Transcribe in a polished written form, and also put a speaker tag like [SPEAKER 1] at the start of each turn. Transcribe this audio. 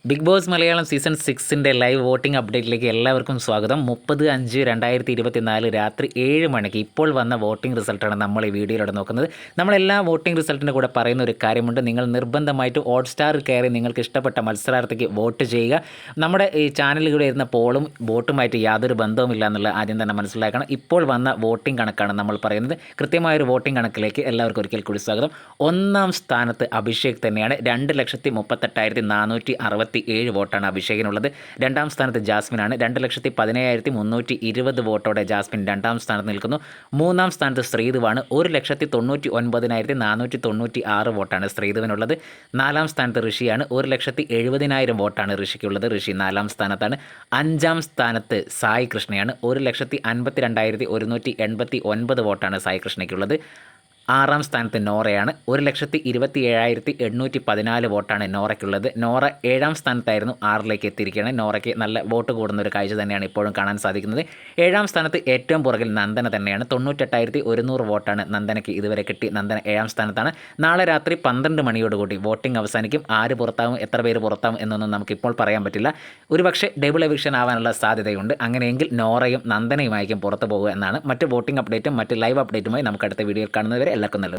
[SPEAKER 1] Big Boss Malayalam season 6ൻ്റെ live voting അപ്ഡേറ്റിലേക്ക് എല്ലാവർക്കും സ്വാഗതം. 30/5/2024 രാത്രി 7 മണിക്ക് ഇപ്പോൾ വന്ന വോട്ടിംഗ് റിസൾട്ടാണ് നമ്മൾ ഈ വീഡിയോയിലൂടെ നോക്കുന്നത്. നമ്മളെല്ലാ വോട്ടിംഗ് റിസൾട്ടിൻ്റെ കൂടെ പറയുന്ന ഒരു കാര്യമുണ്ട്. നിങ്ങൾ നിർബന്ധമായിട്ട് ഹോട്ട്സ്റ്റാറിൽ കയറി നിങ്ങൾക്ക് ഇഷ്ടപ്പെട്ട മത്സരാർത്ഥിക്ക് വോട്ട് ചെയ്യുക. നമ്മുടെ ഈ ചാനലുകളിൽ വരുന്ന പോളും വോട്ടുമായിട്ട് യാതൊരു ബന്ധവുമില്ല എന്നുള്ള ആദ്യം തന്നെ മനസ്സിലാക്കണം. ഇപ്പോൾ വന്ന വോട്ടിംഗ് കണക്കാണ് നമ്മൾ പറയുന്നത്. കൃത്യമായൊരു വോട്ടിംഗ് കണക്കിലേക്ക് എല്ലാവർക്കും ഒരിക്കൽ കൂടി സ്വാഗതം. ഒന്നാം സ്ഥാനത്ത് അഭിഷേക് തന്നെയാണ്. 2,38,467 വോട്ടാണ് അഭിഷേകിനുള്ളത്. രണ്ടാം സ്ഥാനത്ത് ജാസ്മിനാണ്. 2,17,320 വോട്ടോടെ ജാസ്മിൻ രണ്ടാം സ്ഥാനത്ത് നിൽക്കുന്നു. മൂന്നാം സ്ഥാനത്ത് ശ്രീധുവാണ്. 1,99,496 വോട്ടാണ് ശ്രീധുവിനുള്ളത്. നാലാം സ്ഥാനത്ത് ഋഷിയാണ്. 1,70,000 വോട്ടാണ് ഋഷിക്കുള്ളത്. ഋഷി നാലാം സ്ഥാനത്താണ്. അഞ്ചാം സ്ഥാനത്ത് സായി കൃഷ്ണയാണ്. 1,52,189 വോട്ടാണ് സായി കൃഷ്ണയ്ക്കുള്ളത്. ആറാം സ്ഥാനത്ത് നോറയാണ്. 1,27,814 വോട്ടാണ് നോറയ്ക്കുള്ളത്. നോറ 7ാം സ്ഥാനത്തായിരുന്നു, 6ലേക്ക് എത്തിയിരിക്കുകയാണ്. നോറയ്ക്ക് നല്ല വോട്ട് കൂടുന്ന ഒരു കാഴ്ച തന്നെയാണ് ഇപ്പോഴും കാണാൻ സാധിക്കുന്നത്. 7ാം സ്ഥാനത്ത് ഏറ്റവും പുറകിൽ നന്ദന തന്നെയാണ്. 98,100 വോട്ടാണ് നന്ദനയ്ക്ക് ഇതുവരെ കിട്ടി. നന്ദന 7ാം സ്ഥാനത്താണ്. നാളെ രാത്രി 12 മണിയോടുകൂടി വോട്ടിംഗ് അവസാനിക്കും. ആര് പുറത്താവും, എത്ര പേര് പുറത്താവും എന്നൊന്നും നമുക്കിപ്പോൾ പറയാൻ പറ്റില്ല. ഒരുപക്ഷെ ഡബിൾ എവിക്ഷൻ ആവാനുള്ള സാധ്യതയുണ്ട്. അങ്ങനെയെങ്കിൽ നോറയും നന്ദനയുമായിരിക്കും പുറത്തു പോകുക എന്നാണ്. മറ്റ് വോട്ടിംഗ് അപ്ഡേറ്റും മറ്റ് ലൈവ് അപ്ഡേറ്റുമായി നമുക്ക് അടുത്ത വീഡിയോയിൽ കാണുന്നവരെ എല്ലാവർക്കും നല്ലത്.